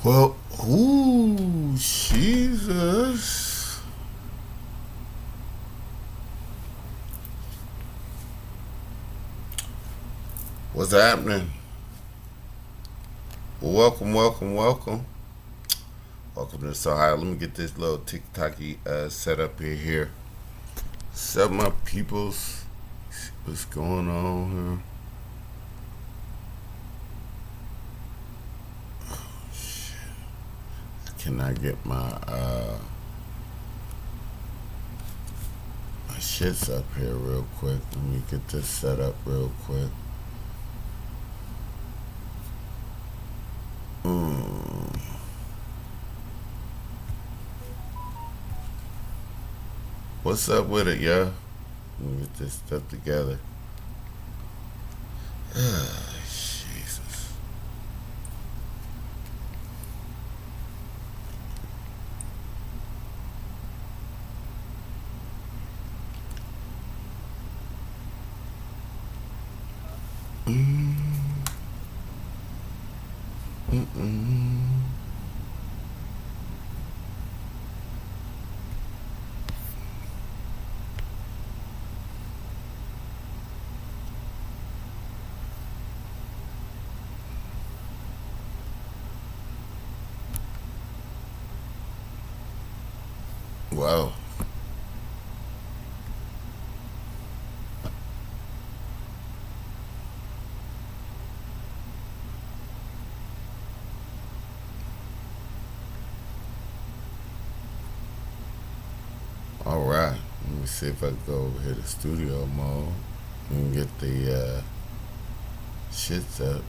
Well, ooh, Jesus. What's happening? Well, welcome, welcome, welcome. Welcome to Sohigho. Let me get this little TikToky set up here. What's up, my peoples? What's going on here? Can I get my shits up here real quick? Let me get this set up real quick. Mm. What's up with it, yo? Let me get this stuff together. Jesus. Mm. Mm-mm. Wow. All right. Let me see if I can go over here to studio mode and get the shits up.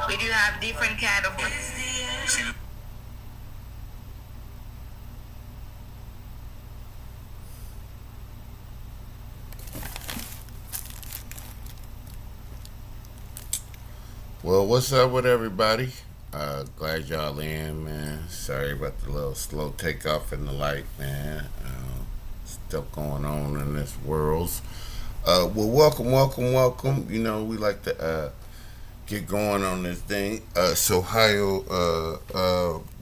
We do have different kind of. Well, what's up with everybody? Glad y'all in, man. Sorry about the little slow takeoff in the light, man. Stuff going on in this world. Well, welcome, welcome, welcome. You know, we like to get going on this thing. Sohigho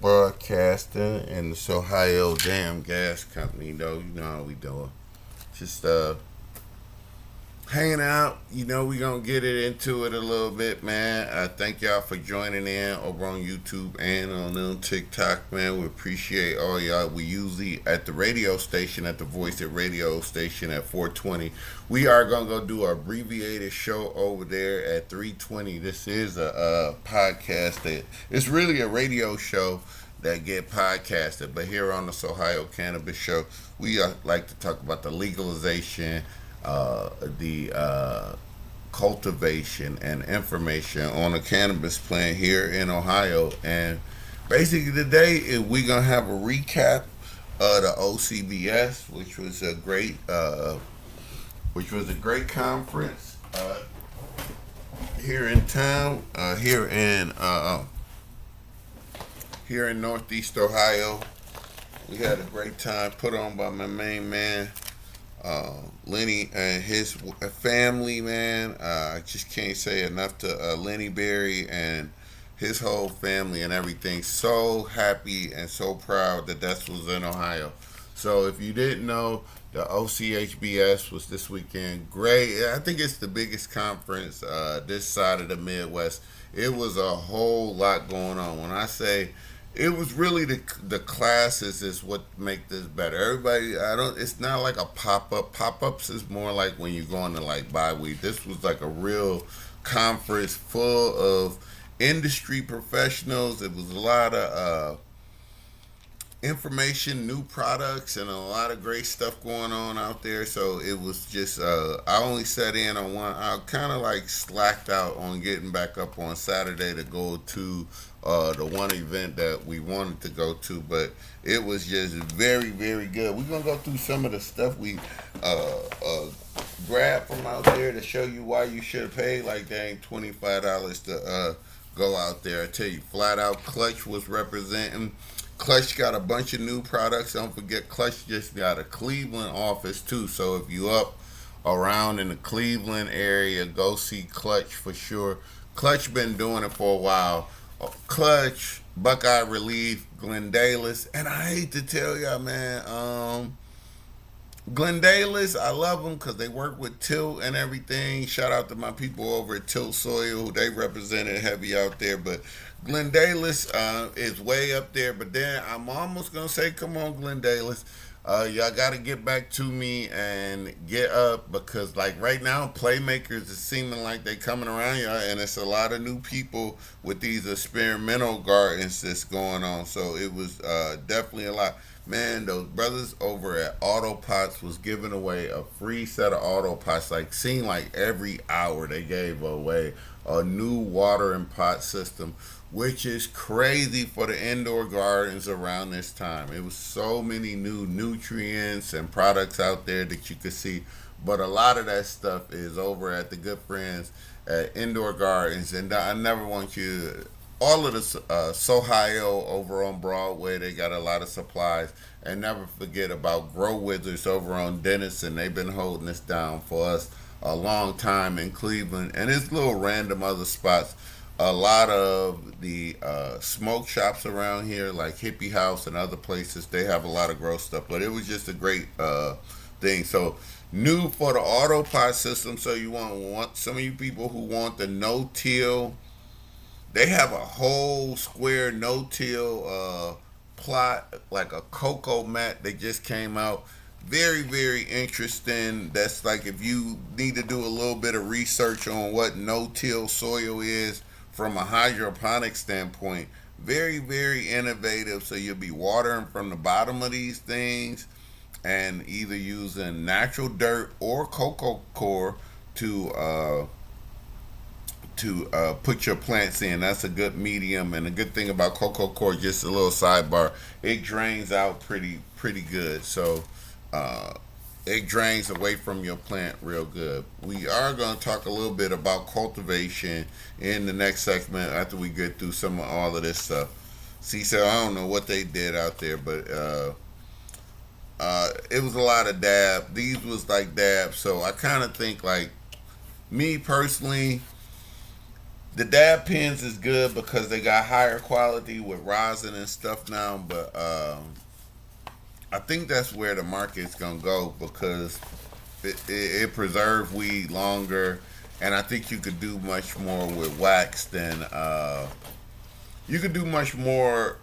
Broadcasting and the Sohigho Damn Gas Company, though. You know how we doing. Just hanging out. You know, we gonna get it into it a little bit, man. Thank y'all for joining in over on YouTube and on TikTok, man. We appreciate all y'all. We usually at the radio station, at the Voice It radio station at 420. We are gonna go do our abbreviated show over there at 320. This is a podcast that it's really a radio show that get podcasted, but here on the Sohigho Cannabis Show, we like to talk about the legalization, the cultivation and information on a cannabis plant here in Ohio. And basically today we're gonna have a recap of the OCBS, which was a great conference here in town, here in Northeast Ohio. We had a great time put on by my main man, Lenny and his family, man. I just can't say enough to Lenny Berry and his whole family and everything. So happy and so proud that that was in Ohio. So if you didn't know, the OCHBS was this weekend. Great. I think it's the biggest conference this side of the Midwest. It was a whole lot going on. When I say it was really the classes is what make this better. Everybody, I don't. It's not like a pop up. Pop ups is more like when you're going to like buy weed. This was like a real conference full of industry professionals. It was a lot of information, new products, and a lot of great stuff going on out there. So it was just, I only sat in on one. I kind of like slacked out on getting back up on Saturday to go to the one event that we wanted to go to, but it was just very, very good. We're gonna go through some of the stuff we grabbed from out there to show you why you should have paid like dang $25 to go out there. I tell you, flat out Clutch was representing. Clutch got a bunch of new products. Don't forget, Clutch just got a Cleveland office too. So if you up around in the Cleveland area, go see Clutch for sure. Clutch been doing it for a while. Clutch, Buckeye Relief, Glendale, and I hate to tell y'all, man. Glendale, I love them because they work with Tilt and everything. Shout out to my people over at Tilt Soil, who they represented heavy out there. But Glendale is way up there. But then I'm almost gonna say, come on, Glendale, y'all got to get back to me and get up because, like right now, playmakers is seeming like they coming around y'all, and it's a lot of new people with these experimental gardens that's going on. So it was definitely a lot. Man, those brothers over at Autopots was giving away a free set of Autopots. Like, seemed like every hour they gave away a new watering pot system, which is crazy for the indoor gardens around this time. It was so many new nutrients and products out there that you could see. But a lot of that stuff is over at the good friends at Indoor Gardens. And I never want you all of the Sohigho over on Broadway. They got a lot of supplies. And never forget about Grow Wizards over on Denison. They've been holding this down for us a long time in Cleveland. And it's little random other spots. A lot of the smoke shops around here, like Hippie House and other places, they have a lot of grow stuff. But it was just a great thing. So new for the autopot system. So you want some of you people who want the no-till. They have a whole square no-till plot, like a cocoa mat. They just came out. Very, very interesting. That's like if you need to do a little bit of research on what no-till soil is from a hydroponic standpoint. Very, very innovative. So you'll be watering from the bottom of these things and either using natural dirt or cocoa core to put your plants in. That's a good medium, and a good thing about cocoa core, just a little sidebar, it drains out pretty good. So uh, it drains away from your plant real good. We are going to talk a little bit about cultivation in the next segment after we get through some of all of this stuff. See, so I don't know what they did out there, but it was a lot of dab. These was like dab, so I kind of think like me personally, the dab pens is good because they got higher quality with rosin and stuff now, but I think that's where the market's gonna go because it preserves weed longer, and I think you could do much more with wax than you could do much more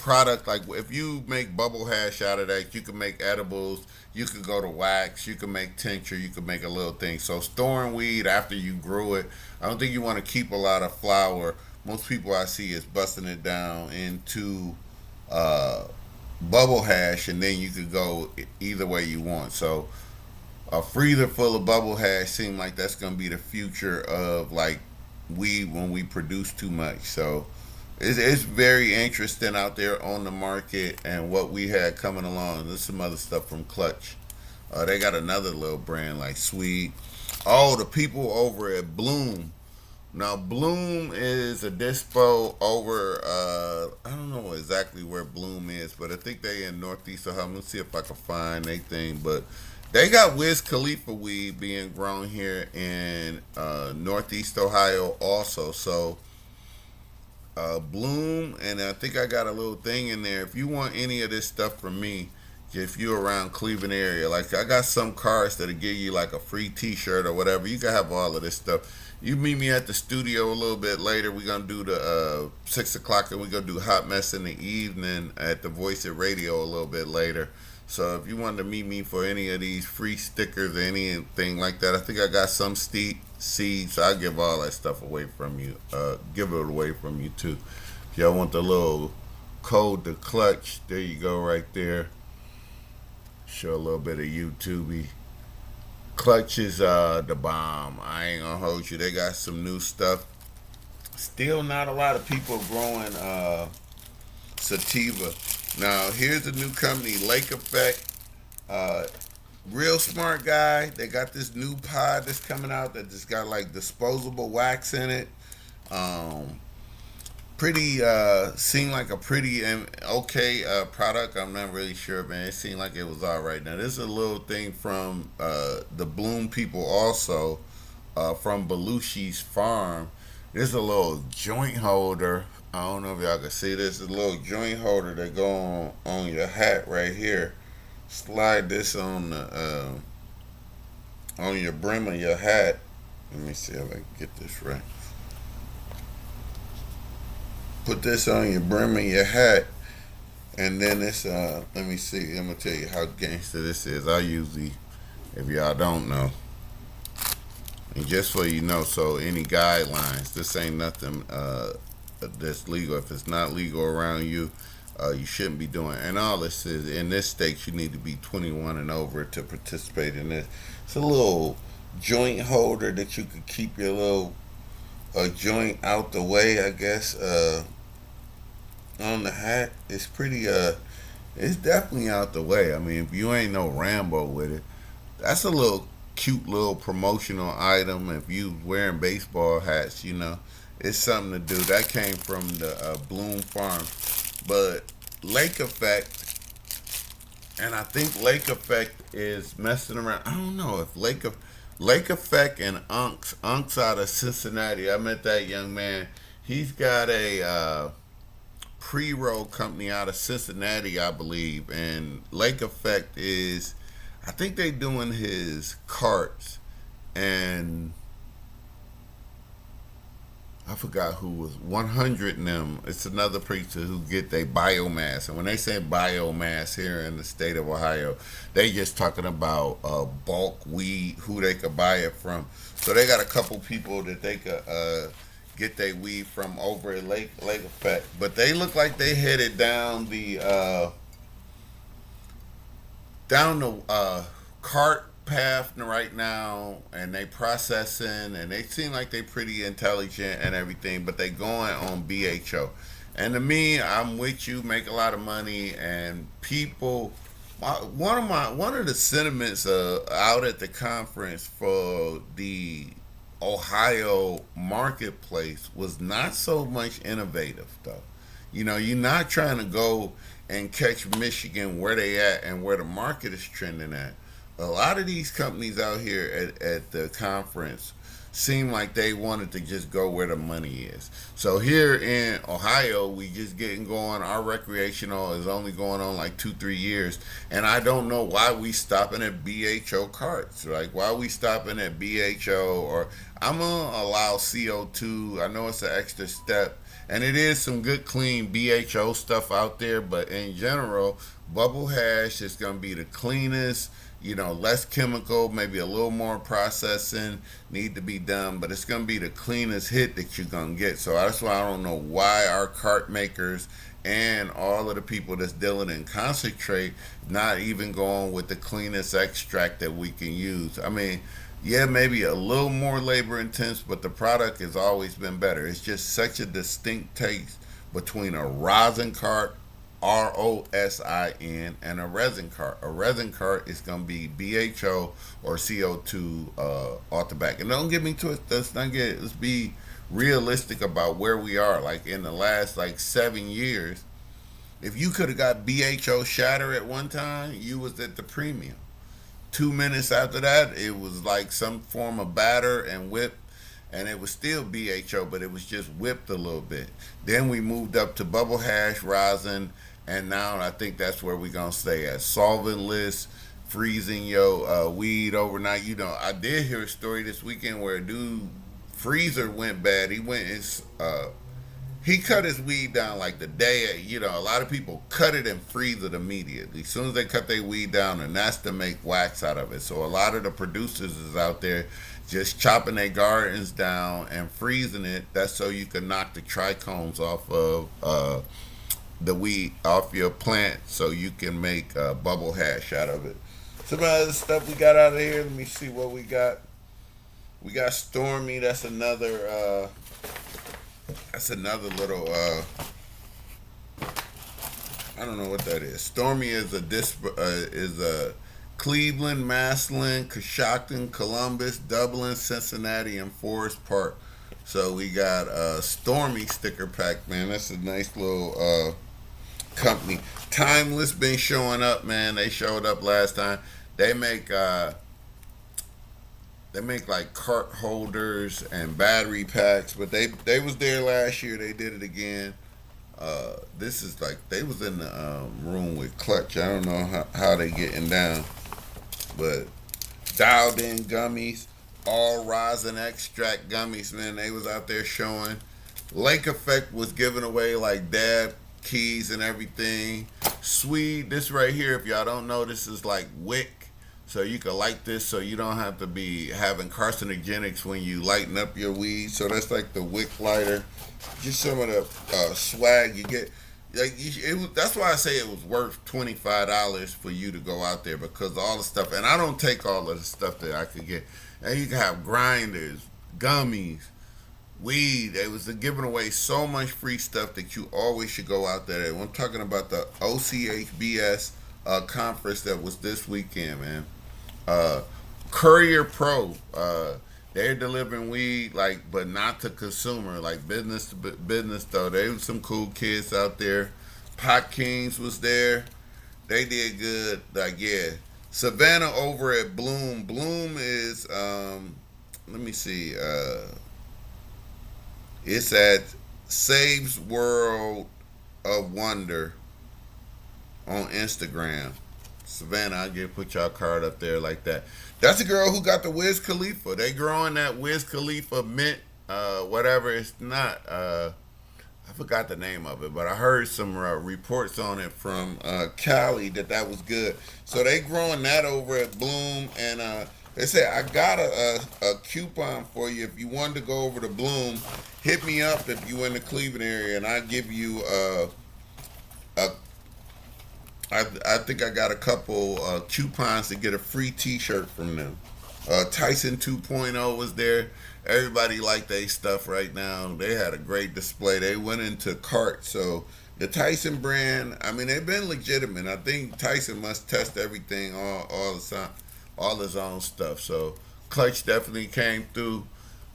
product. Like if you make bubble hash out of that, you can make edibles. You could go to wax. You can make tincture. You can make a little thing. So storing weed after you grew it, I don't think you want to keep a lot of flour. Most people I see is busting it down into uh, bubble hash, and then you could go either way you want. So a freezer full of bubble hash seems like that's gonna be the future of like weed when we produce too much. So it's very interesting out there on the market and what we had coming along. There's some other stuff from Clutch. They got another little brand like Sweet. Oh, the people over at Bloom. Now Bloom is a dispo over. I don't know exactly where Bloom is, but I think they in Northeast Ohio. Let's see if I can find anything. But they got Wiz Khalifa weed being grown here in Northeast Ohio also. So Bloom, and I think I got a little thing in there. If you want any of this stuff from me, if you're around Cleveland area, like I got some cards that'll give you like a free T-shirt or whatever. You can have all of this stuff. You meet me at the studio a little bit later. We're gonna do the 6 o'clock, and we're gonna do Hot Mess in the evening at the Voice It Radio a little bit later. So if you wanted to meet me for any of these free stickers or anything like that, I think I got some seeds. So I'll give all that stuff away from you. Give it away from you too. If y'all want the little code to Clutch, there you go right there. Show a little bit of YouTube. Clutch is the bomb. I ain't gonna hold you. They got some new stuff. Still not a lot of people growing sativa. Now here's a new company, Lake Effect. Uh, Real smart guy. They got this new pod that's coming out that just got like disposable wax in it. Um, pretty seemed like a pretty and okay product. I'm not really sure, man. It seemed like it was all right. Now this is a little thing from the Bloom people also, from Belushi's farm. This is a little joint holder. I don't know if y'all can see this. It's a little joint holder that go on your hat right here. Slide this on your brim of your hat. Let me see if I can get this right. Put this on your brim of your hat, and then this. Let me see. I'm gonna tell you how gangster this is. I usually, if y'all don't know, and just so you know, so any guidelines, this ain't nothing that's legal. If it's not legal around you, you shouldn't be doing. And all this is in this state, you need to be 21 and over to participate in this. It's a little joint holder that you could keep your little joint out the way, I guess. On the hat, it's pretty. It's definitely out the way. I mean, if you ain't no Rambo with it, that's a little cute little promotional item. If you wearing baseball hats, it's something to do. That came from the Bloom Farm, but Lake Effect, and I think Lake Effect is messing around. I don't know if Lake Effect and Unks out of Cincinnati. I met that young man. He's got a pre-roll company out of Cincinnati, I believe, and Lake Effect is, I think they doing his carts, and I forgot who was 100 in them. It's another preacher who get their biomass. And when they say biomass here in the state of Ohio, they just talking about bulk weed, who they could buy it from. So they got a couple people that they could get their weed from over at Lake Effect. But they look like they headed down the cart path right now, and they processing, and they seem like they pretty intelligent and everything, but they going on BHO. And to me, I'm with you, make a lot of money, and people. One of the sentiments out at the conference for the Ohio marketplace was not so much innovative though. You're not trying to go and catch Michigan where they at and where the market is trending at. A lot of these companies out here at the conference seem like they wanted to just go where the money is. So here in Ohio, we just getting going. Our recreational is only going on like 2-3 years, and I don't know why we stopping at BHO carts. Like, why we stopping at BHO? Or I'm gonna allow CO2. I know it's an extra step, and it is some good clean BHO stuff out there, but in general, bubble hash is gonna be the cleanest. Less chemical, maybe a little more processing need to be done, but it's going to be the cleanest hit that you're going to get. So that's why I don't know why our cart makers and all of the people that's dealing in concentrate not even going with the cleanest extract that we can use. I mean, yeah, maybe a little more labor intense, but the product has always been better. It's just such a distinct taste between a rosin cart, ROSIN, and a resin cart. A resin cart is going to be BHO or CO2 off the back. And don't get me to it. Let's be realistic about where we are. Like in the last 7 years, if you could have got BHO shatter at one time, you was at the premium. 2 minutes after that, it was like some form of batter and whip, and it was still BHO, but it was just whipped a little bit. Then we moved up to bubble hash, rosin, and now I think that's where we're going to stay at. Solventless, freezing your weed overnight. I did hear a story this weekend where a dude, freezer went bad. He cut his weed down like the day. A lot of people cut it and freeze it immediately. As soon as they cut their weed down, and that's to make wax out of it. So a lot of the producers is out there just chopping their gardens down and freezing it. That's so you can knock the trichomes off of the weed off your plant, so you can make bubble hash out of it. Some other stuff we got out of here. Let me see what we got. We got Stormy. That's another. That's another little. I don't know what that is. Stormy is a Cleveland, Massillon, Coshocton, Columbus, Dublin, Cincinnati, and Forest Park So we got a Stormy sticker pack, man. That's a nice little company. Timeless been showing up, man. They showed up last time. They make like cart holders and battery packs, but they was there last year. They did it again. This is like they was in the room with Clutch. I don't know how they getting down, but dialed in gummies, all rosin extract gummies, man. They was out there showing. Lake Effect was giving away like dab keys and everything. Swede, this right here, if y'all don't know, this is like wick. So you can light this so you don't have to be having carcinogenics when you lighten up your weed. So that's like the wick lighter. Just some of the swag you get. Like that's why I say it was worth $25 for you to go out there because all the stuff. And I don't take all of the stuff that I could get. And you can have grinders, gummies, weed. They was giving away so much free stuff that you always should go out there. I'm talking about the OCHBS conference that was this weekend, man. Uh, Courier Pro. They're delivering weed, like, but not to consumer, like business to business. Though they was some cool kids out there. Pot Kings was there. They did good. Like, yeah, Savannah over at Bloom. Bloom is let me see. It's at Saves World of Wonder on Instagram. Savannah, I get put y'all card up there like that. That's the girl who got the Wiz Khalifa. They growing that Wiz Khalifa mint, whatever. It's not. I forgot the name of it, but I heard some reports on it from Cali that was good. So they growing that over at Bloom, and they say I got a coupon for you if you wanted to go over to Bloom. Hit me up if you in the Cleveland area, and I'll give you a I think I got a couple coupons to get a free T-shirt from them. Tyson 2.0 was there. Everybody liked their stuff right now. They had a great display. They went into cart. So the Tyson brand, I mean, they've been legitimate. I think Tyson must test everything all the time, all his own stuff. So Clutch definitely came through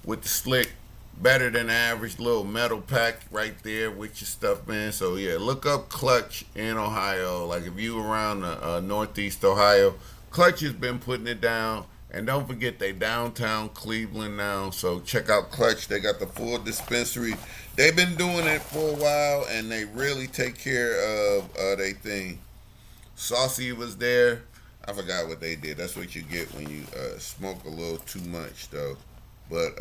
with the slick, better than average little metal pack right there with your stuff, man. So yeah, look up Clutch in Ohio. Like if you around Northeast Ohio, Clutch has been putting it down. And don't forget they downtown Cleveland now. So check out Clutch. They got the full dispensary. They've been doing it for a while, and they really take care of their thing. Saucy was there. I forgot what they did. That's what you get when you smoke a little too much, though. But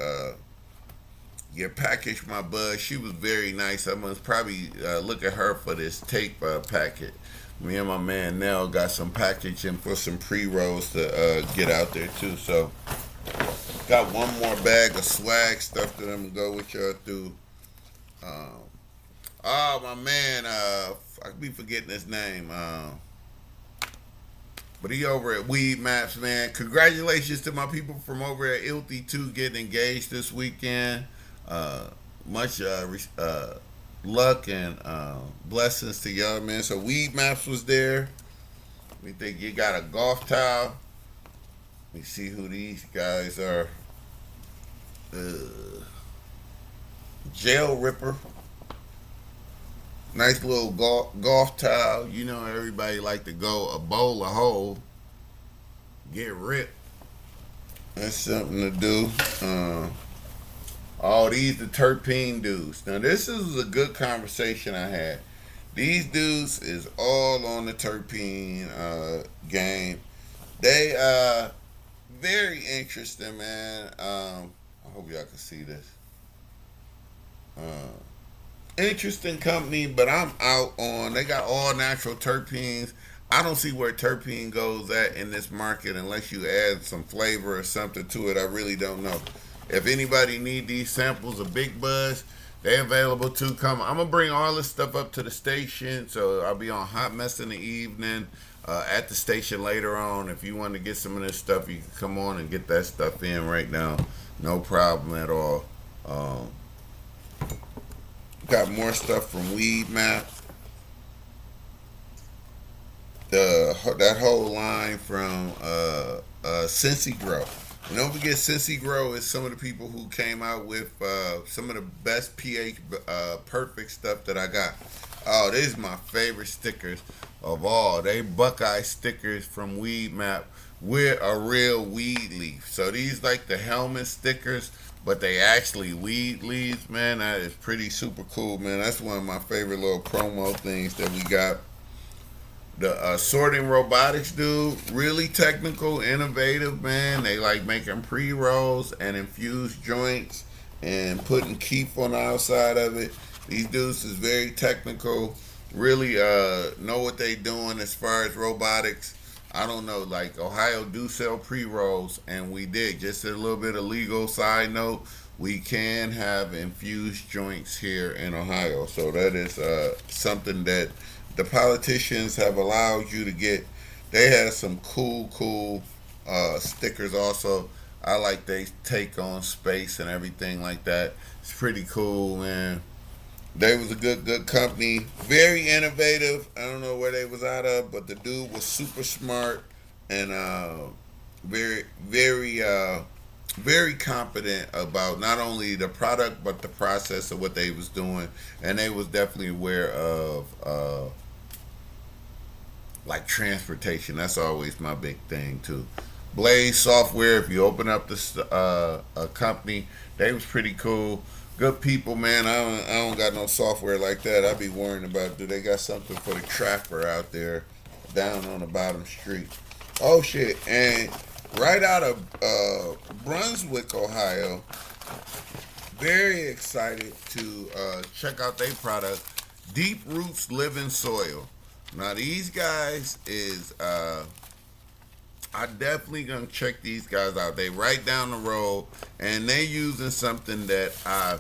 your package, my bud, she was very nice. I must probably look at her for this tape packet. Me and my man Nell got some packaging for some pre-rolls to get out there too. So got one more bag of swag stuff that I'm gonna go with y'all through. Oh my man, I be forgetting his name. But he over at Weed Maps, man. Congratulations to my people from over at Ilthy 2 getting engaged this weekend. Much luck and blessings to y'all, man. So Weed Maps was there. We think you got a golf towel. Let me see who these guys are. Jail Ripper. Nice little golf towel. You know everybody like to go a bowl a hole. Get ripped. That's something to do. Oh, these the terpene dudes. Now this is a good conversation I had. These dudes is all on the terpene game. They very interesting, man. I hope y'all can see this. Interesting company, but I'm out on. They got all natural terpenes. I don't see where terpene goes at in this market unless you add some flavor or something to it. I really don't know. If anybody need these samples of Big Buzz, they available too. Come, I'm gonna bring all this stuff up to the station, so I'll be on Hot Mess in the evening at the station later on. If you want to get some of this stuff, you can come on and get that stuff in right now. No problem at all. Got more stuff from Weed Map. That whole line from Cincy Grow. And don't forget, Sohigho is some of the people who came out with some of the best pH perfect stuff that I got. Oh, these are my favorite stickers of all. They Buckeye stickers from Weed Map with a real weed leaf. So these like the helmet stickers, but they actually weed leaves, man. That is pretty super cool, man. That's one of my favorite little promo things that we got. The sorting robotics dude, really technical, innovative, man. They like making pre rolls and infused joints and putting keef on the outside of it. These dudes is very technical, really know what they doing as far as robotics. I don't know, like Ohio do sell pre rolls, and we did. Just a little bit of legal side note, we can have infused joints here in Ohio, so that is something that the politicians have allowed you to get. They had some cool stickers also. I like they take on space and everything like that. It's pretty cool, man. They was a good company, very innovative. I don't know where they was out of, but the dude was super smart and very competent about not only the product but the process of what they was doing, and they was definitely aware of like transportation. That's always my big thing too. Blaze software. If you open up this a company, they was pretty cool. Good people, man. I don't got no software like that. I be worrying about do they got something for the trapper out there down on the bottom street. Oh shit! And right out of Brunswick, Ohio, very excited to check out their product, Deep Roots Living Soil. Now these guys is I definitely gonna check these guys out. They right down the road, and they using something that I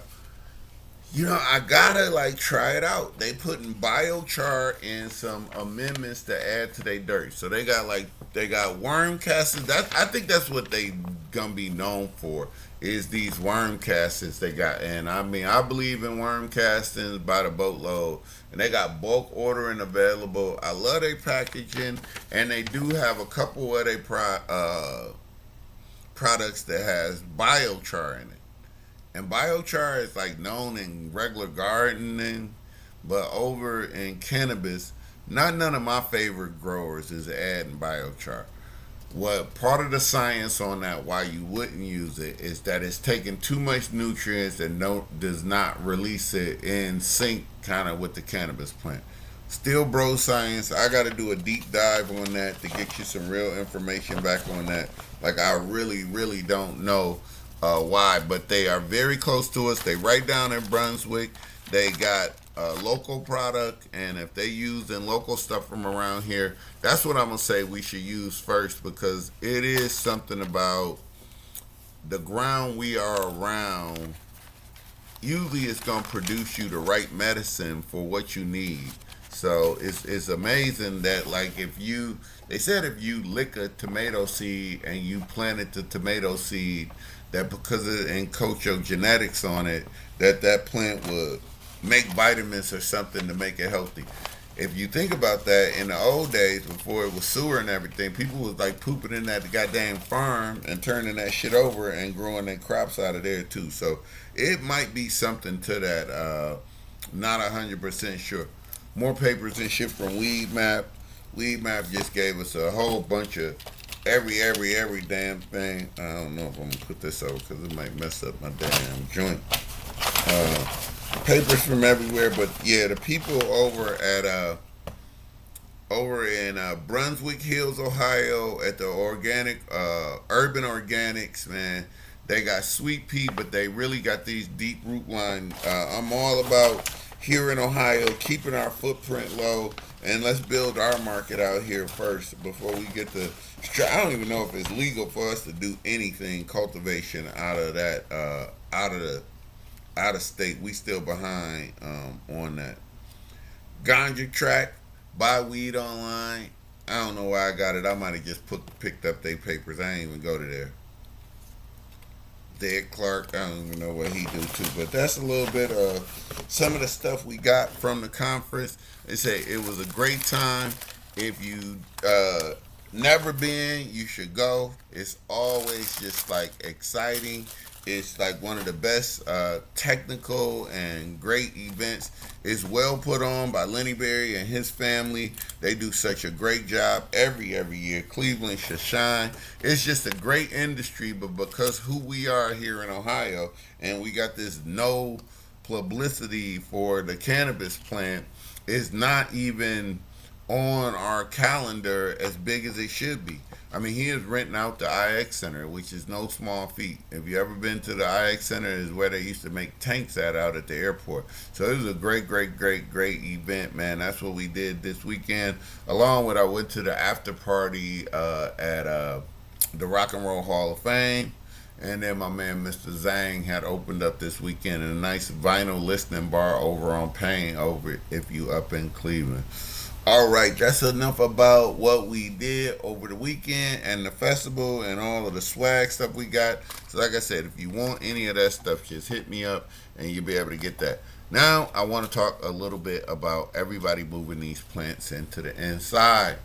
gotta like try it out. They putting biochar and some amendments to add to their dirt. So they got worm castings. That I think that's what they gonna be known for is these worm castings they got. And I mean I believe in worm castings by the boatload. And they got bulk ordering available. I love their packaging, and they do have a couple of their products that has biochar in it. And biochar is like known in regular gardening, but over in cannabis, not none of my favorite growers is adding biochar. What part of the science on that why you wouldn't use it is that it's taking too much nutrients and does not release it in sync kind of with the cannabis plant. Still bro science. I got to do a deep dive on that to get you some real information back on that. Like I really don't know why, but they are very close to us. They right down in Brunswick. They got a local product, and if they using local stuff from around here, that's what I'm gonna say we should use first because it is something about the ground we are around. Usually, it's gonna produce you the right medicine for what you need. So it's amazing that like if you they said if you lick a tomato seed and you planted the tomato seed that because it and coat your genetics on it that plant would make vitamins or something to make it healthy. If you think about that, in the old days before it was sewer and everything, people was like pooping in that goddamn farm and turning that shit over and growing their crops out of there too. So it might be something to that. Not 100% sure. More papers and shit from Weed Map. Weed Map just gave us a whole bunch of every damn thing. I don't know if I'm gonna put this over because it might mess up my damn joint. Papers from everywhere, but yeah, the people over in Brunswick Hills, Ohio, at the organic Urban Organics, man, they got sweet pea, but they really got these deep root line. I'm all about here in Ohio keeping our footprint low, and let's build our market out here first before we get to. I don't even know if it's legal for us to do anything cultivation out of that out of state. We still behind on that. Ganja track, buy weed online. I don't know why I got it. I might have just picked up their papers. I ain't even go to there. Dead Clark, I don't even know what he do too, but that's a little bit of some of the stuff we got from the conference. They say it was a great time. If you never been, you should go. It's always just like exciting. It's like one of the best technical and great events. It's well put on by Lenny Berry and his family. They do such a great job every year. Cleveland should shine. It's just a great industry, but because who we are here in Ohio, and we got this no publicity for the cannabis plant, is not even on our calendar as big as it should be. I mean, he is renting out the IX Center, which is no small feat. If you ever been to the IX Center, is where they used to make tanks out at the airport. So it was a great event, man. That's what we did this weekend. Along with, I went to the after party at the Rock and Roll Hall of Fame. And then my man Mr. Zhang had opened up this weekend in a nice vinyl listening bar over on Payne, over if you up in Cleveland. All right, that's enough about what we did over the weekend and the festival and all of the swag stuff we got. So like I said, if you want any of that stuff, just hit me up and you'll be able to get that. Now, I want to talk a little bit about everybody moving these plants into the inside.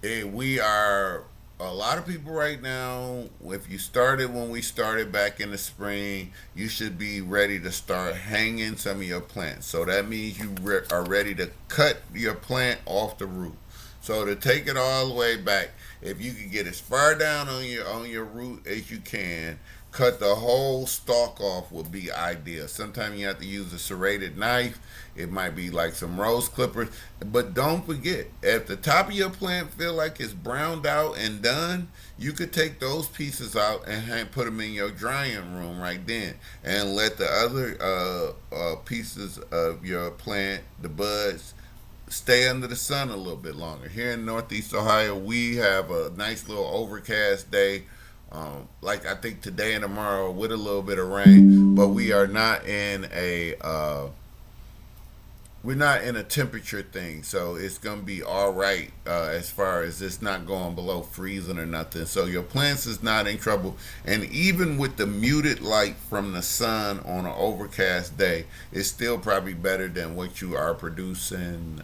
We are a lot of people right now. If you started when we started back in the spring, you should be ready to start hanging some of your plants. So that means you are ready to cut your plant off the root. So to take it all the way back, if you can get as far down on your root as you can, cut the whole stalk off would be ideal. Sometimes you have to use a serrated knife. It might be like some rose clippers. But don't forget, if the top of your plant feel like it's browned out and done, you could take those pieces out and put them in your drying room right then. And let the other pieces of your plant, the buds, stay under the sun a little bit longer. Here in Northeast Ohio, we have a nice little overcast day. Like I think today and tomorrow with a little bit of rain, but we are not in a we're not in a temperature thing, so it's gonna be all right as far as it's not going below freezing or nothing. So your plants is not in trouble, and even with the muted light from the sun on an overcast day, it's still probably better than what you are producing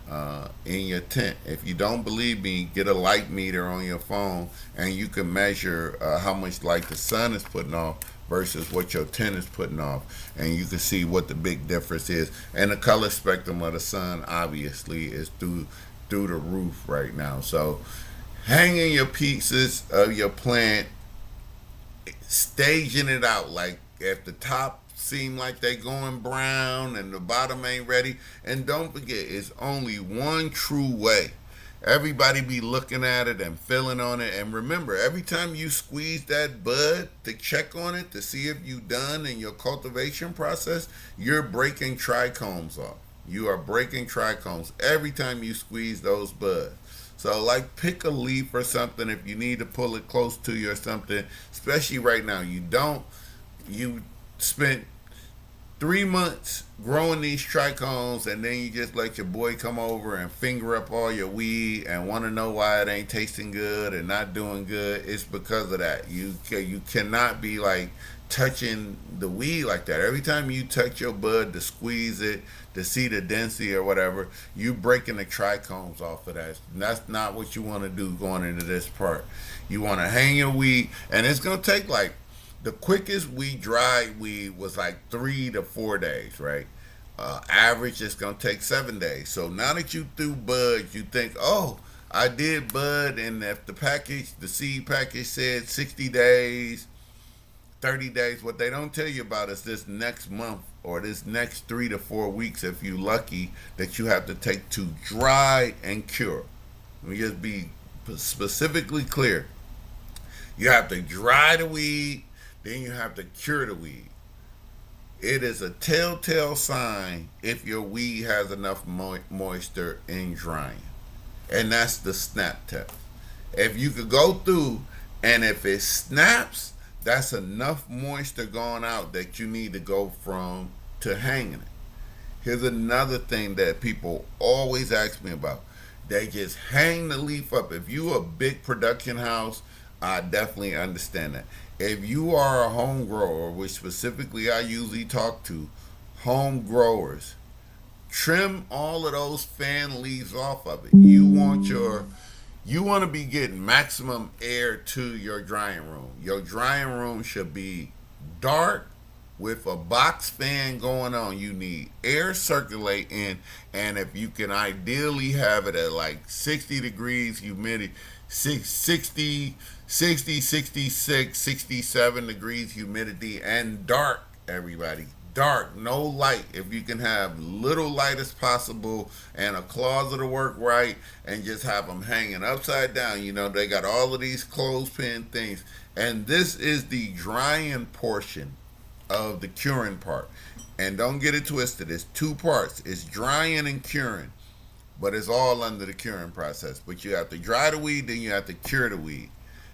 in your tent. If you don't believe me, get a light meter on your phone, and you can measure how much light the sun is putting off versus what your tent is putting off, and you can see what the big difference is. And the color spectrum of the sun obviously is through the roof right now. So hanging your pieces of your plant, staging it out, like if the top seem like they going brown and the bottom ain't ready. And don't forget, it's only one true way. Everybody be looking at it and feeling on it. And remember, every time you squeeze that bud to check on it to see if you done in your cultivation process, you're breaking trichomes off. You are breaking trichomes every time you squeeze those buds. So like pick a leaf or something if you need to pull it close to you or something, especially right now. You spent 3 months growing these trichomes, and then you just let your boy come over and finger up all your weed and want to know why it ain't tasting good and not doing good. It's because of that. You cannot be like touching the weed like that. Every time you touch your bud to squeeze it to see the density or whatever, you breaking the trichomes off of that. And that's not what you want to do going into this part. You want to hang your weed, and it's gonna take like, the quickest we dried weed was like 3 to 4 days, right? Average, it's gonna take 7 days. So now that you threw buds, you think, oh, I did bud, and if the seed package said 60 days, 30 days, what they don't tell you about is this next month or this next 3 to 4 weeks, if you lucky, that you have to take to dry and cure. Let me just be specifically clear. You have to dry the weed, then you have to cure the weed. It is a telltale sign if your weed has enough moisture in drying. And that's the snap test. If you could go through, and if it snaps, that's enough moisture going out that you need to go from to hanging it. Here's another thing that people always ask me about. They just hang the leaf up. If you a big production house, I definitely understand that. If you are a home grower, which specifically I usually talk to, home growers, trim all of those fan leaves off of it. You want You want to be getting maximum air to your drying room. Your drying room should be dark with a box fan going on. You need air circulating, and if you can ideally have it at like 60 degrees humidity, 60, 60, 66, 67 degrees humidity, and dark, everybody. Dark, no light. If you can have little light as possible and a closet to work right and just have them hanging upside down. You know, they got all of these clothespin things. And this is the drying portion of the curing part. And don't get it twisted. It's two parts. It's drying and curing, but it's all under the curing process. But you have to dry the weed, then you have to cure the weed.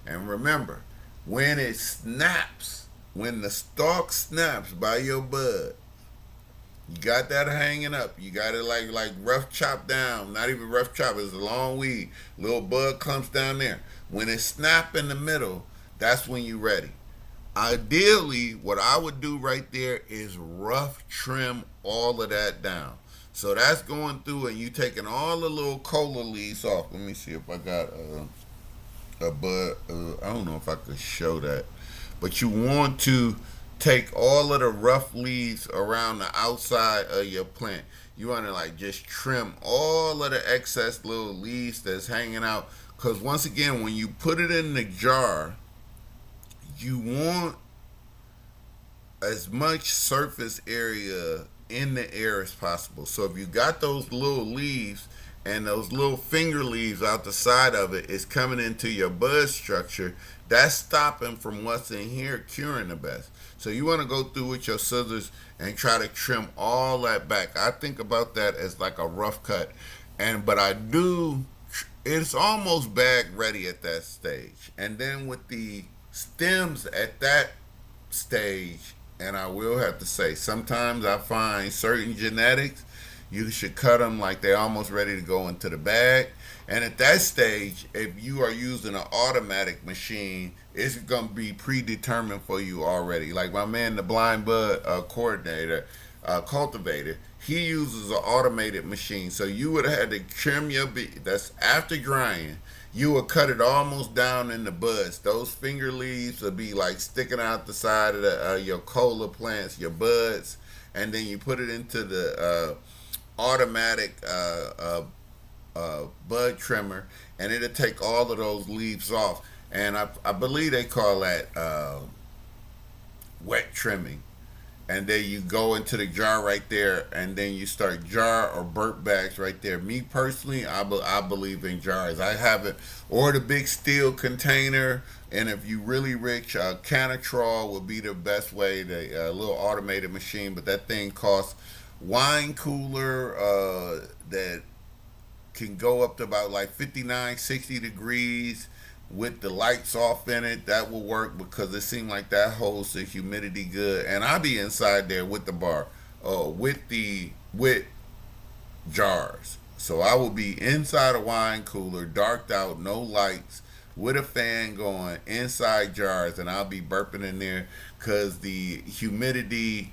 And remember, when it snaps, when the stalk snaps by your bud, you got that hanging up. You got it like rough chop down. Not even rough chop. It's a long weed. Little bud clumps down there. When it snap in the middle, that's when you're ready. Ideally, what I would do right there is rough trim all of that down. So that's going through, and you taking all the little cola leaves off. Let me see if I got a bud. I don't know if I could show that, but you want to take all of the rough leaves around the outside of your plant. You want to like just trim all of the excess little leaves that's hanging out. Because once again, when you put it in the jar, you want as much surface area in the air as possible. So if you got those little leaves and those little finger leaves out the side of it is coming into your bud structure, that's stopping from what's in here curing the best. So you want to go through with your scissors and try to trim all that back. I think about that as like a rough cut. But I do, it's almost bag ready at that stage. And then with the stems at that stage, and I will have to say, sometimes I find certain genetics, you should cut them like they're almost ready to go into the bag. And at that stage, if you are using an automatic machine, it's going to be predetermined for you already. Like my man, the blind bud cultivator, he uses an automated machine. So you would have had to trim your bee. That's after drying. You would cut it almost down in the buds. Those finger leaves would be like sticking out the side of your cola plants, your buds, and then you put it into the automatic bud trimmer, and it'll take all of those leaves off. And I believe they call that wet trimming. And then you go into the jar right there, and then you start jar or burp bags right there. Me personally, I believe in jars. I have it, or the big steel container. And if you really rich, Canatrol would be the best way. The little automated machine, but that thing costs wine cooler that can go up to about like 59, 60 degrees with the lights off in it. That will work because it seems like that holds the humidity good. And I'll be inside there with the bar, with jars. So I will be inside a wine cooler, darked out, no lights, with a fan going, inside jars, and I'll be burping in there because the humidity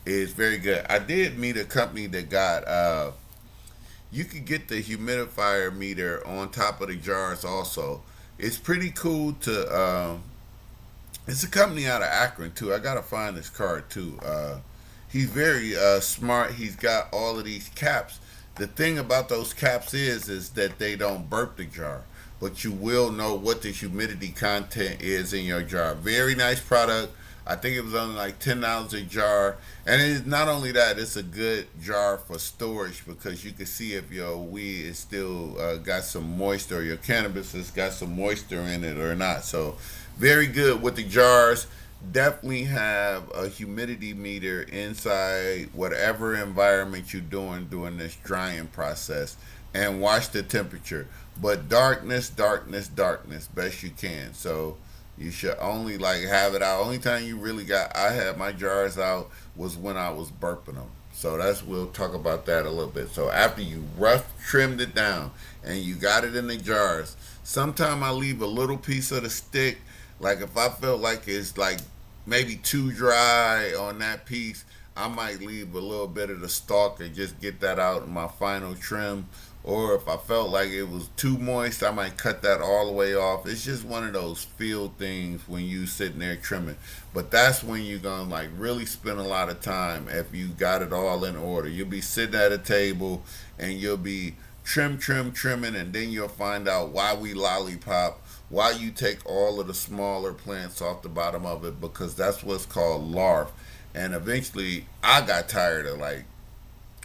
is very good. I did meet a company that got you could get the humidifier meter on top of the jars also. It's pretty cool to it's a company out of Akron too. I gotta find this card too. He's very smart. He's got all of these caps. The thing about those caps is that they don't burp the jar, but you will know what the humidity content is in your jar. Very nice product. I think it was only like $10 a jar, and it's not only that, it's a good jar for storage because you can see if your weed is still got some moisture, or your cannabis has got some moisture in it or not. So very good with the jars. Definitely have a humidity meter inside whatever environment you're doing during this drying process, and watch the temperature. But darkness, darkness, darkness, best you can. So you should only like have it out. Only time you really got, I had my jars out was when I was burping them. So we'll talk about that a little bit. So after you rough trimmed it down and you got it in the jars, sometime I leave a little piece of the stick. Like if I felt like it's like maybe too dry on that piece, I might leave a little bit of the stalk and just get that out in my final trim. Or if I felt like it was too moist, I might cut that all the way off. It's just one of those feel things when you sitting there trimming. But that's when you're gonna like really spend a lot of time if you got it all in order. You'll be sitting at a table and you'll be trimming, and then you'll find out why we lollipop, why you take all of the smaller plants off the bottom of it, because that's what's called larf. And eventually I got tired of like,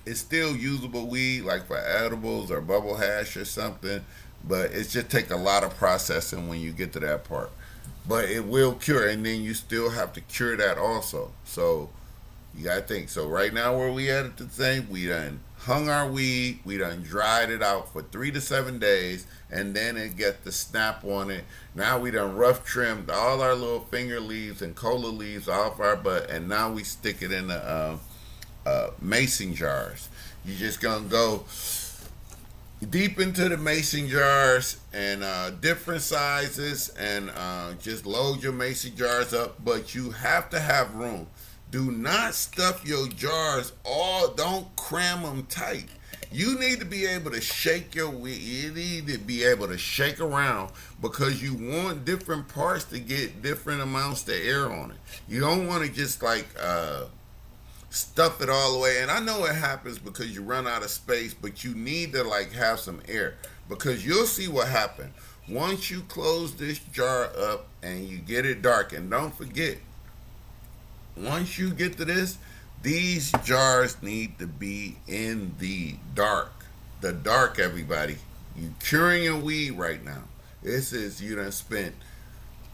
it's still usable weed like for edibles or bubble hash or something, but it just take a lot of processing when you get to that part. But it will cure, and then you still have to cure that also. So you gotta think. So right now where we at the thing, we done hung our weed, we done dried it out for 3 to 7 days, and then it get the snap on it. Now we done rough trimmed all our little finger leaves and cola leaves off our butt, and now we stick it in the mason jars. You just gonna go deep into the mason jars and different sizes, and just load your mason jars up. But you have to have room. Do not stuff your jars all. Don't cram them tight. You need to be able to shake your weed. You need to be able to shake around because you want different parts to get different amounts of air on it. You don't want to just like stuff it all the way. And I know it happens because you run out of space, but you need to like have some air, because you'll see what happens once you close this jar up and you get it dark. And don't forget, once you get to this, these jars need to be in the dark. The dark, everybody. You curing your weed right now. This is, you done spent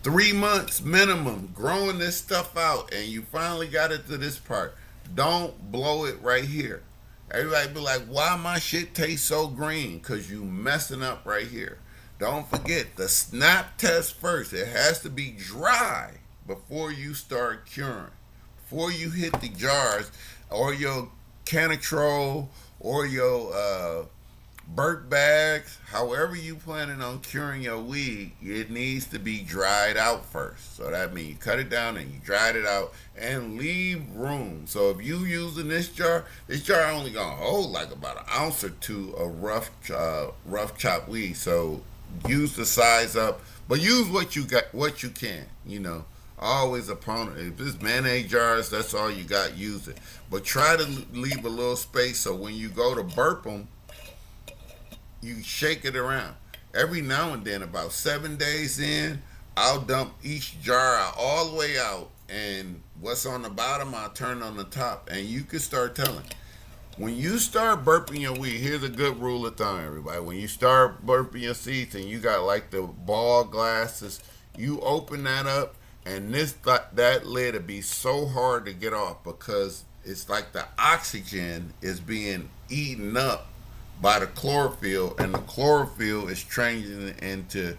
3 months minimum growing this stuff out, and you finally got it to this part. Don't blow it right here. Everybody be like, why my shit taste so green? Because you messing up right here. Don't forget the snap test first. It has to be dry before you start curing. Before you hit the jars or your Canatrol or your Burt bags, however you planning on curing your weed, it needs to be dried out first. So that means you cut it down and you dried it out and leave room. So if you using this jar only gonna hold like about an ounce or two of rough chopped weed. So use the size up, but use what you got, what you can. You know, always opponent. If it's mayonnaise jars, that's all you got. Use it, but try to leave a little space so when you go to burp them, you shake it around. Every now and then, about 7 days in, I'll dump each jar out, all the way out, and what's on the bottom, I'll turn on the top, and you can start telling. When you start burping your weed, here's a good rule of thumb, everybody. When you start burping your seeds and you got like the ball glasses, you open that up, and that lid will be so hard to get off because it's like the oxygen is being eaten up by the chlorophyll, and the chlorophyll is changing into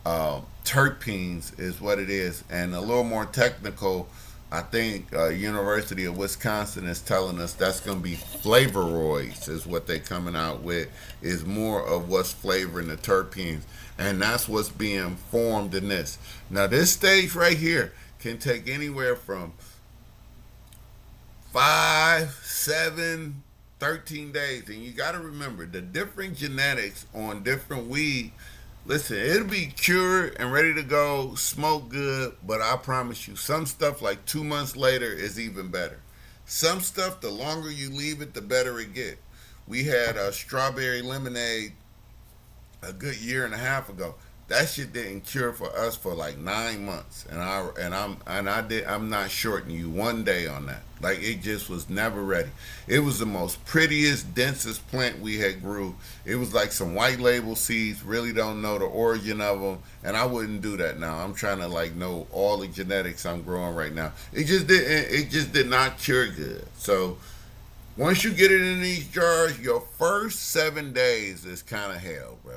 terpenes, is what it is. And a little more technical, I think University of Wisconsin is telling us that's going to be flavoroids, is what they're coming out with, is more of what's flavoring the terpenes. And that's what's being formed in this. Now, this stage right here can take anywhere from 5, 7, 13 days. And you got to remember the different genetics on different weed. Listen, it'll be cured and ready to go, smoke good, but I promise you, some stuff like 2 months later is even better. Some stuff, the longer you leave it, the better it get. We had a strawberry lemonade a good year and a half ago. That shit didn't cure for us for like 9 months, I'm not shorting you one day on that. Like, it just was never ready. It was the most prettiest, densest plant we had grew. It was like some white label seeds. Really don't know the origin of them, and I wouldn't do that now. I'm trying to like know all the genetics I'm growing right now. It just didn't. It just did not cure good. So once you get it in these jars, your first 7 days is kind of hell, bro.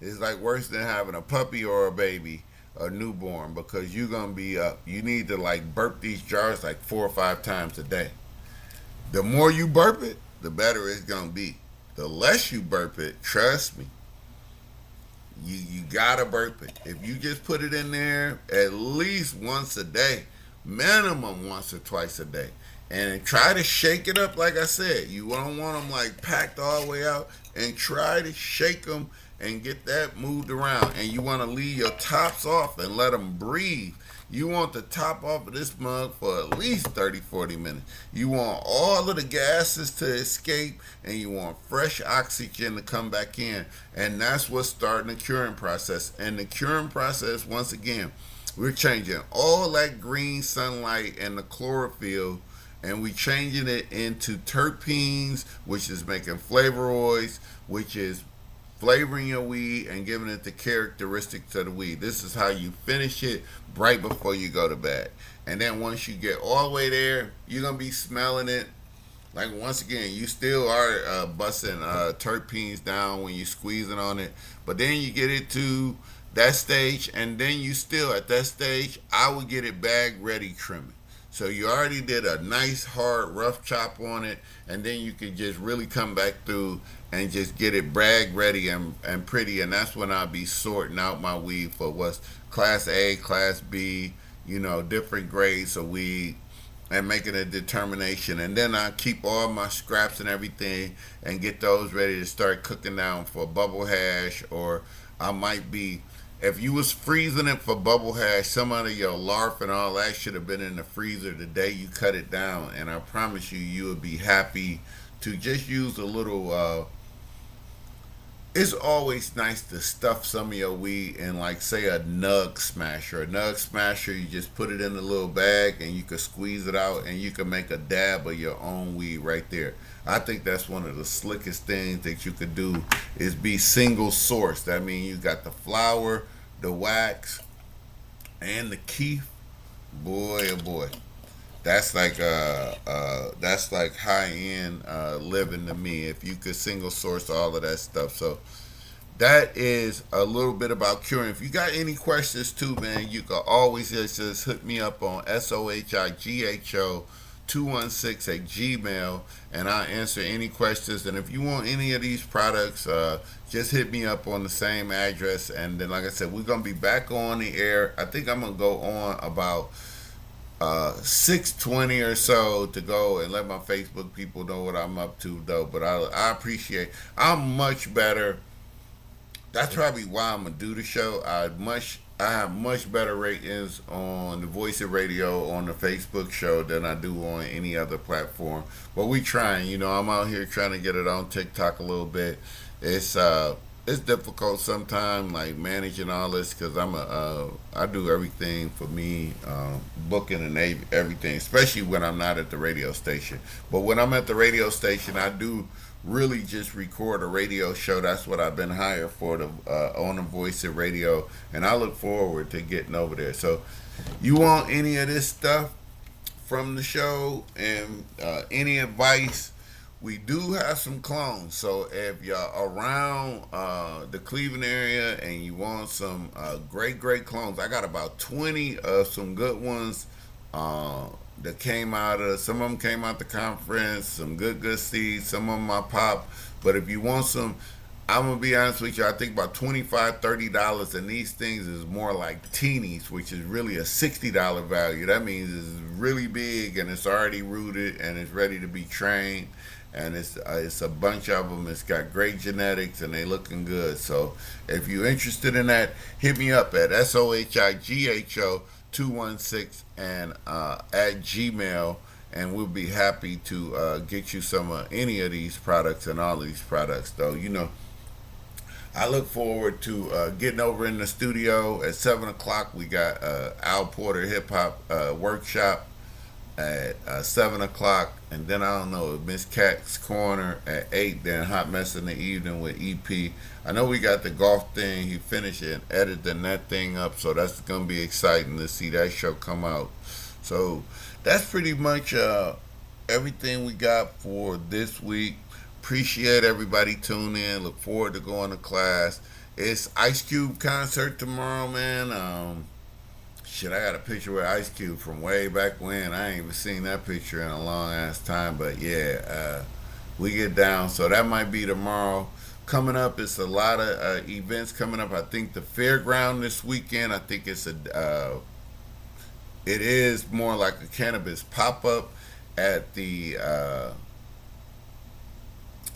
It's like worse than having a puppy or a baby, a newborn, because you're going to be up. You need to like burp these jars like 4 or 5 times a day. The more you burp it, the better it's going to be. The less you burp it, trust me, you got to burp it. If you just put it in there at least once a day, minimum once or twice a day, and try to shake it up. Like I said, you don't want them like packed all the way out, and try to shake them and get that moved around. And you want to leave your tops off and let them breathe. You want the top off of this mug for at least 30, 40 minutes. You want all of the gases to escape, and you want fresh oxygen to come back in. And that's what's starting the curing process. And the curing process, once again, we're changing all that green sunlight and the chlorophyll, and we changing it into terpenes, which is making flavoroids, which is flavoring your weed and giving it the characteristics of the weed. This is how you finish it right before you go to bed. And then once you get all the way there, you're going to be smelling it. Like, once again, you still are busting terpenes down when you're squeezing on it. But then you get it to that stage, and then you still, at that stage, I would get it bag ready trimming. So you already did a nice hard rough chop on it, and then you can just really come back through and just get it bag ready and pretty. And that's when I'll be sorting out my weed for what's class A, class B, different grades of weed, and making a determination. And then I keep all my scraps and everything and get those ready to start cooking down for bubble hash. Or I might be, if you was freezing it for bubble hash, some of your larf and all that should have been in the freezer the day you cut it down. And I promise you, you would be happy to just use a little. It's always nice to stuff some of your weed in, like, say, a nug smasher. A nug smasher, you just put it in a little bag and you can squeeze it out, and you can make a dab of your own weed right there. I think that's one of the slickest things that you could do, is be single source. That means you got the flour, the wax, and the keef. Boy, oh boy. That's like high end living to me. If you could single source all of that stuff, so that is a little bit about curing. If you got any questions too, man, you can always just hit me up on Sohigho 216 at Gmail, and I'll answer any questions. And if you want any of these products, just hit me up on the same address. And then, like I said, we're gonna be back on the air. I think I'm gonna go on about 6:20 or so to go and let my Facebook people know what I'm up to, though. But I appreciate. I'm much better. That's probably why I'm gonna do the show. I have much better ratings on the Voice of Radio on the Facebook show than I do on any other platform. But we trying. I'm out here trying to get it on TikTok a little bit. It's difficult sometimes, like managing all this, because I do everything for me, booking and everything, especially when I'm not at the radio station. But when I'm at the radio station, I do really just record a radio show. That's what I've been hired for, on the Voice of Radio, and I look forward to getting over there. So, you want any of this stuff from the show and any advice? We do have some clones, so if you're around the Cleveland area and you want some great clones, I got about 20 of some good ones that came out of. Some of them came out the conference. Some good seeds. Some of them I pop. But if you want some, I'm gonna be honest with you. I think about $25, $30, and these things is more like teenies, which is really a $60 value. That means it's really big and it's already rooted and it's ready to be trained. And it's a bunch of them. It's got great genetics and they looking good. So if you're interested in that, hit me up at Sohigho 216 and at Gmail, and we'll be happy to get you some any of these products and all of these products. Though I look forward to getting over in the studio at 7 o'clock. We got Al Porter Hip Hop Workshop at 7 o'clock, and then I don't know, Miss Cat's Corner at 8, then Hot Mess in the Evening with EP. I know we got the golf thing, he finished it and editing that thing up, so that's going to be exciting to see that show come out. So that's pretty much everything we got for this week. Appreciate everybody tuning in, look forward to going to class. It's Ice Cube concert tomorrow, man. Shit, I got a picture with Ice Cube from way back when. I ain't even seen that picture in a long ass time. But yeah, we get down. So that might be tomorrow. Coming up, it's a lot of events coming up. I think the fairground this weekend. I think it is more like a cannabis pop up at the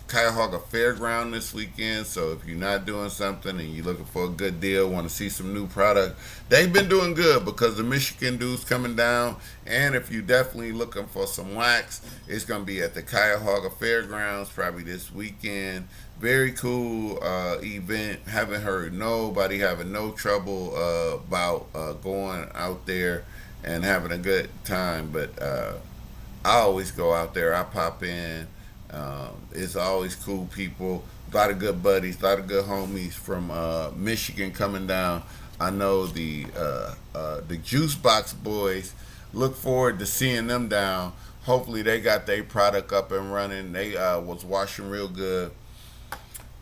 Cuyahoga Fairground this weekend. So if you're not doing something and you're looking for a good deal, want to see some new product, they've been doing good because the Michigan dude's coming down. And if you're definitely looking for some wax, it's going to be at the Cuyahoga Fairgrounds probably this weekend. Very cool event. Haven't heard nobody having no trouble about going out there and having a good time. But I always go out there. I pop in. It's always cool people, a lot of good buddies, a lot of good homies from Michigan coming down. I know the Juice Box boys. Look forward to seeing them down. Hopefully they got their product up and running. They was washing real good.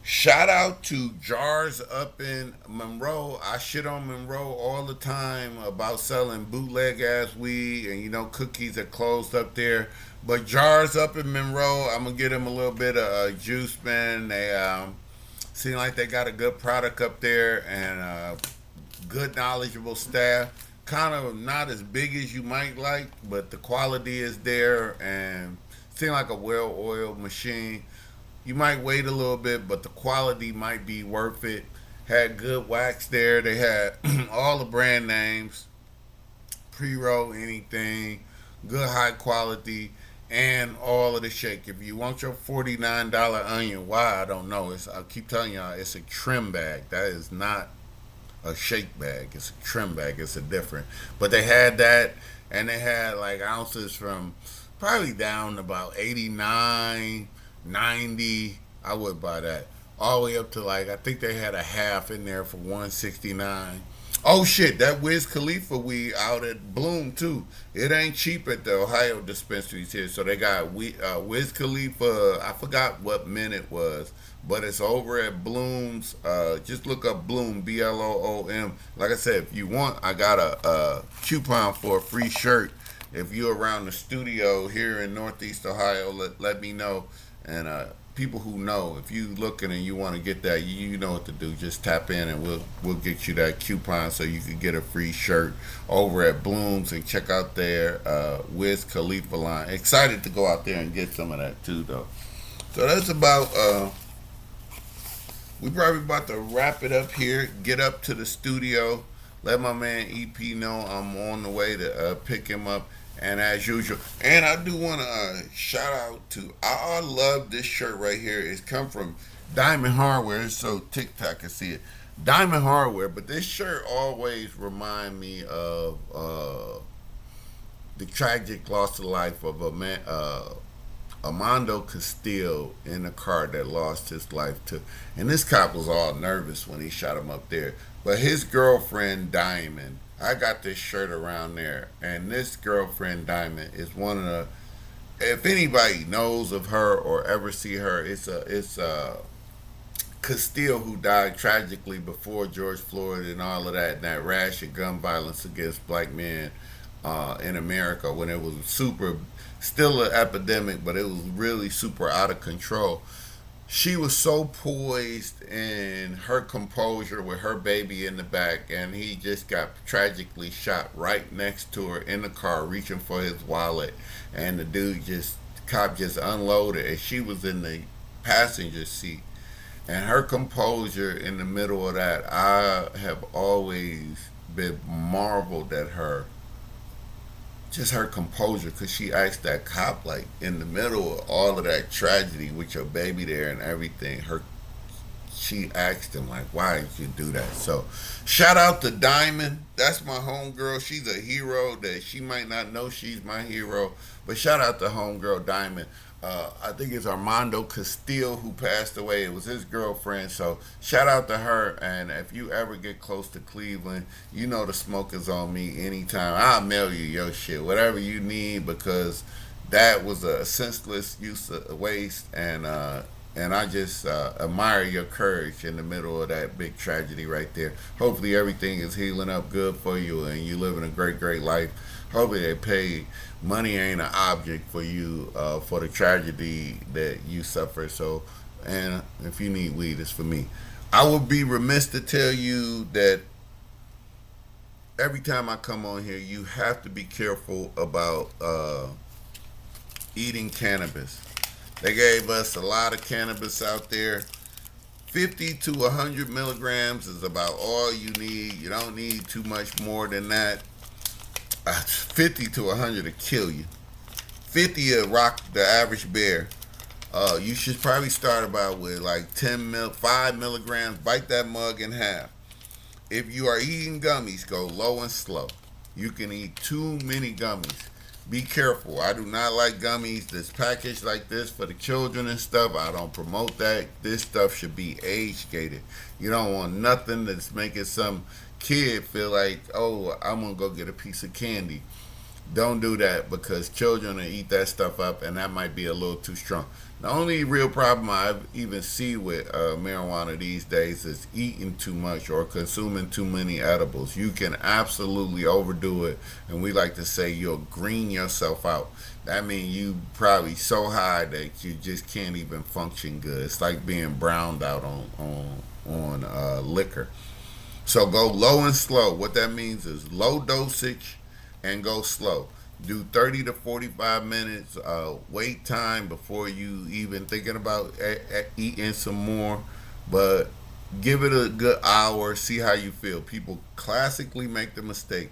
Shout out to Jars up in Monroe. I shit on Monroe all the time about selling bootleg ass weed, and cookies are closed up there. But Jars up in Monroe, I'm gonna get them a little bit of juice, man. They seem like they got a good product up there and good knowledgeable staff. Kind of not as big as you might like, but the quality is there and seem like a well-oiled machine. You might wait a little bit, but the quality might be worth it. Had good wax there. They had all the brand names, pre-roll, anything, good high quality, and all of the shake. If you want your $49 onion, why I don't know. I keep telling y'all, it's a trim bag. That is not a shake bag. It's a trim bag. It's a different. But they had that, and they had like ounces from probably down to about 89. 90. I would buy that all the way up to like I think they had a half in there for 169. Oh shit, that Wiz Khalifa weed out at Bloom too. It ain't cheap at the Ohio dispensaries here. So they got Wiz Khalifa. I forgot what mint it was, but it's over at Bloom's. Just look up Bloom, Bloom. Like I said, if you want, I got a coupon for a free shirt. If you're around the studio here in Northeast Ohio, let me know. And people who know, if you looking and you want to get that, you know what to do. Just tap in and we'll get you that coupon so you can get a free shirt over at Bloom's and check out their Wiz Khalifa line. Excited to go out there and get some of that too, though. So that's about. We probably about to wrap it up here. Get up to the studio. Let my man EP know I'm on the way to pick him up. And as usual, and I do want to shout out to, I love this shirt right here. It's come from Diamond Hardware. It's so TikTok can see it. Diamond Hardware, but this shirt always remind me of the tragic loss of life of a man, Armando Castillo in a car that lost his life to. And this cop was all nervous when he shot him up there. But his girlfriend, Diamond, I got this shirt around there, and this girlfriend Diamond is one of the. If anybody knows of her or ever see her, it's Castillo who died tragically before George Floyd and all of that, and that rash of gun violence against black men in America when it was still an epidemic, but it was really super out of control. She was so poised in her composure with her baby in the back, and he just got tragically shot right next to her in the car reaching for his wallet, and cop just unloaded, and she was in the passenger seat. And her composure in the middle of that, I have always been marveled at her. Just her composure, because she asked that cop, like, in the middle of all of that tragedy with your baby there and everything, she asked him, like, why did you do that? So shout out to Diamond. That's my homegirl. She's a hero that she might not know she's my hero, but shout out to homegirl Diamond. I think it's Armando Castillo who passed away. It was his girlfriend. So shout out to her. And if you ever get close to Cleveland, you know the smoke is on me anytime. I'll mail you your shit, whatever you need, because that was a senseless use of waste. And I just admire your courage in the middle of that big tragedy right there. Hopefully everything is healing up good for you and you living a great, great life. Hopefully they pay. Money ain't an object for you for the tragedy that you suffer. So, and if you need weed, it's for me. I would be remiss to tell you that every time I come on here, you have to be careful about eating cannabis. They gave us a lot of cannabis out there. 50 to 100 milligrams is about all you need. You don't need too much more than that. 50 to 100 will kill you. 50 will rock the average bear. You should probably start about with like 5 milligrams. Bite that mug in half. If you are eating gummies, go low and slow. You can eat too many gummies. Be careful. I do not like gummies that's packaged like this for the children and stuff. I don't promote that. This stuff should be age gated. You don't want nothing that's making some kid feel like, oh, I'm going to go get a piece of candy. Don't do that because children will eat that stuff up and that might be a little too strong. The only real problem I even see with marijuana these days is eating too much or consuming too many edibles. You can absolutely overdo it, and we like to say you'll green yourself out. That means you probably so high that you just can't even function good. It's like being browned out on liquor. So go low and slow. What that means is low dosage and go slow. Do 30 to 45 minutes wait time before you even thinking about eating some more. But give it a good hour, see how you feel. People classically make the mistake.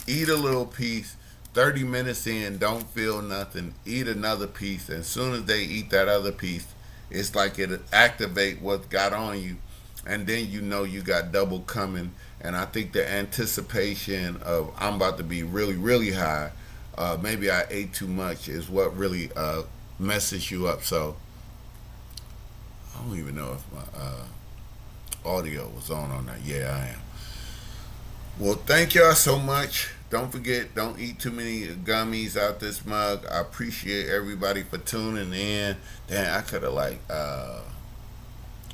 Eat a little piece, 30 minutes in, don't feel nothing. Eat another piece. And as soon as they eat that other piece, it's like it activate what got on you. And then you know you got double coming. And I think the anticipation of I'm about to be really, really high, maybe I ate too much, is what really messes you up. So I don't even know if my audio was on that. Yeah, I am. Well, thank y'all so much. Don't forget, don't eat too many gummies out this mug. I appreciate everybody for tuning in. Damn, I could have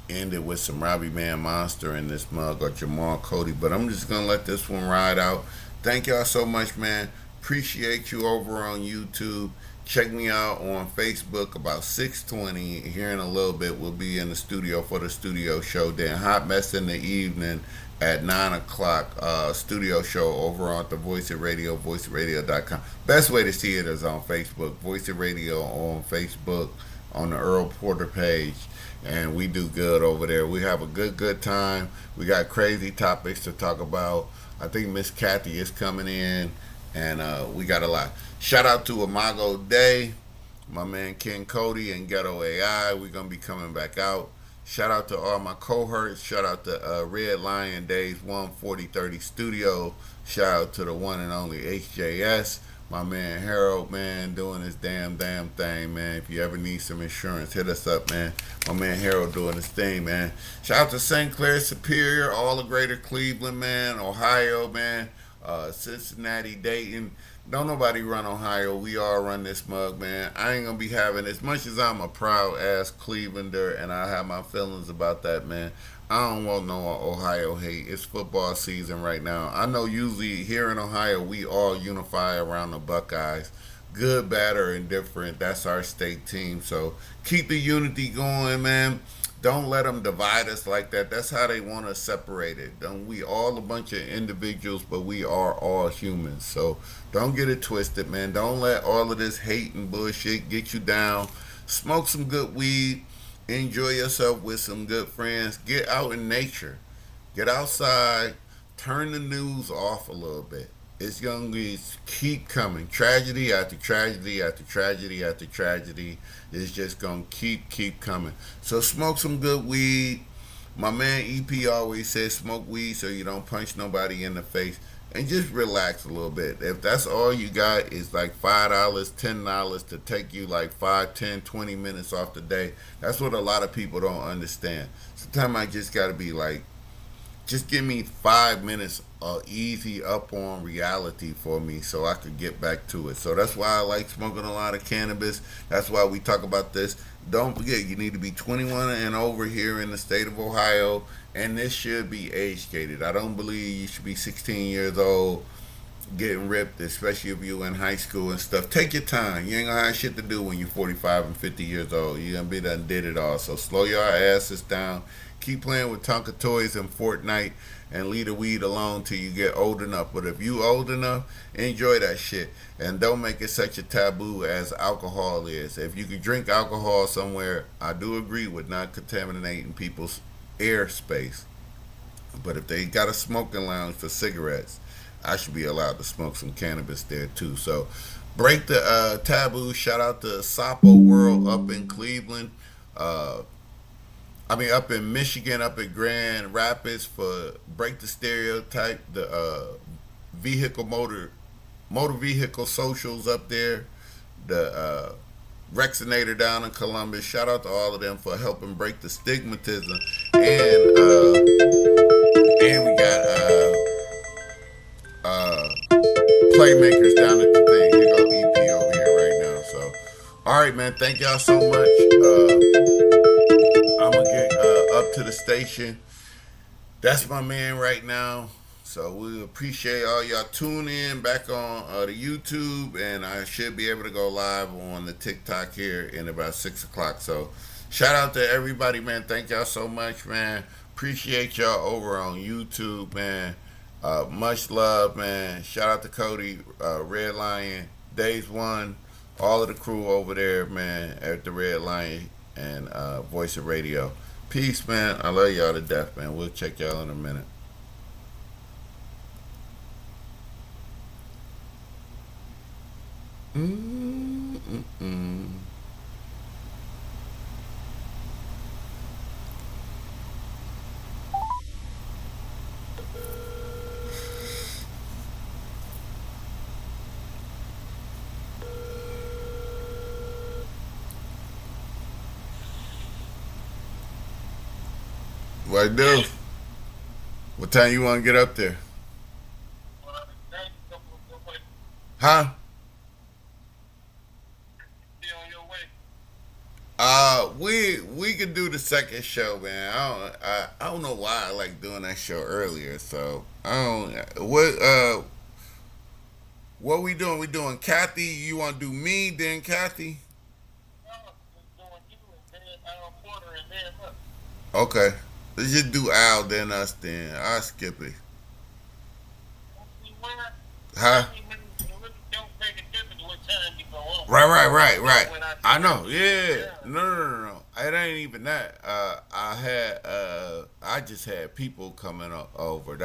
ended with some Robbie Man Monster in this mug or Jamal Cody, but I'm just gonna let this one ride out. Thank y'all so much, man. Appreciate you over on YouTube. Check me out on Facebook about 6:20. Here in a little bit, we'll be in the studio for the studio show. Then Hot Mess in the evening at 9 o'clock. Studio show over on the Voice of Radio, voiceofradio.com. Best way to see it is on Facebook. Voice of Radio on Facebook on the Earl Porter page. And we do good over there. We have a good time. We got crazy topics to talk about. I think Miss Kathy is coming in, and we got a lot. Shout out to Imago Day, my man Ken Cody and Ghetto AI. We're gonna be coming back out. Shout out to all my cohorts. Shout out to Red Lion Days 14030 Studio. Shout out to the one and only HJS. My man Harold, man, doing his damn thing, man. If you ever need some insurance, hit us up, man. My man Harold doing his thing, man. Shout out to St. Clair Superior, all the greater Cleveland, man. Ohio, man. Cincinnati, Dayton. Don't nobody run Ohio. We all run this mug, man. I ain't gonna be having, as much as I'm a proud ass Clevelander and I have my feelings about that, man. I don't want no Ohio hate. It's football season right now. I know usually here in Ohio we all unify around the Buckeyes. Good, bad, or indifferent. That's our state team. So keep the unity going, man. Don't let them divide us like that. That's how they want us separated. Don't we all a bunch of individuals, but we are all humans. So don't get it twisted, man. Don't let all of this hate and bullshit get you down. Smoke some good weed. Enjoy yourself with some good friends. Get out in nature. Get outside. Turn the news off a little bit. It's going to keep coming. Tragedy after tragedy after tragedy after tragedy is just going to keep coming. So smoke some good weed. My man EP always says smoke weed so you don't punch nobody in the face. And just relax a little bit. If that's all you got is like $5, $10 to take you like 5, 10, 20 minutes off the day, that's what a lot of people don't understand. Sometimes I just got to be like, just give me 5 minutes easy up on reality for me so I could get back to it. So that's why I like smoking a lot of cannabis. That's why we talk about this. Don't forget, you need to be 21 and over here in the state of Ohio, and this should be age gated. I don't believe you should be 16 years old getting ripped, especially if you're in high school and stuff. Take your time. You ain't gonna have shit to do when you're 45 and 50 years old. You're gonna be done did it all. So slow your asses down. Keep playing with Tonka toys and Fortnite, and leave the weed alone till you get old enough. But if you old enough, enjoy that shit, and don't make it such a taboo as alcohol is. If you can drink alcohol somewhere, I do agree with not contaminating people's airspace. But if they got a smoking lounge for cigarettes, I should be allowed to smoke some cannabis there too. So break the taboo. Shout out to Sapo World up in Cleveland. Uh, up in Michigan, up at Grand Rapids for break the stereotype. The vehicle motor vehicle socials up there. The Rexinator down in Columbus. Shout out to all of them for helping break the stigmatism. And we got playmakers down at the thing. Here go EP over here right now. So, all right, man. Thank y'all so much. I'm gonna get up to the station. That's my man right now. So we appreciate all y'all tune in back on the YouTube, and I should be able to go live on the TikTok here in about 6 o'clock. So shout out to everybody, man. Thank y'all so much, man. Appreciate y'all over on YouTube, man. Much love, man. Shout out to Cody, Red Lion, Days One, all of the crew over there, man, at the Red Lion and Voice of Radio. Peace, man. I love y'all to death, man. We'll check y'all in a minute. Mm-mm-mm. What I do? What time you want to get up there? Huh? We could do the second show, man. I don't know why I like doing that show earlier. So I don't. What we doing? We doing Kathy. You want to do me, then Kathy? Okay. Let's just do Al, then us, then. I'll skip it. Huh? Right. I know. Yeah. No. It ain't even that. I just had people coming over.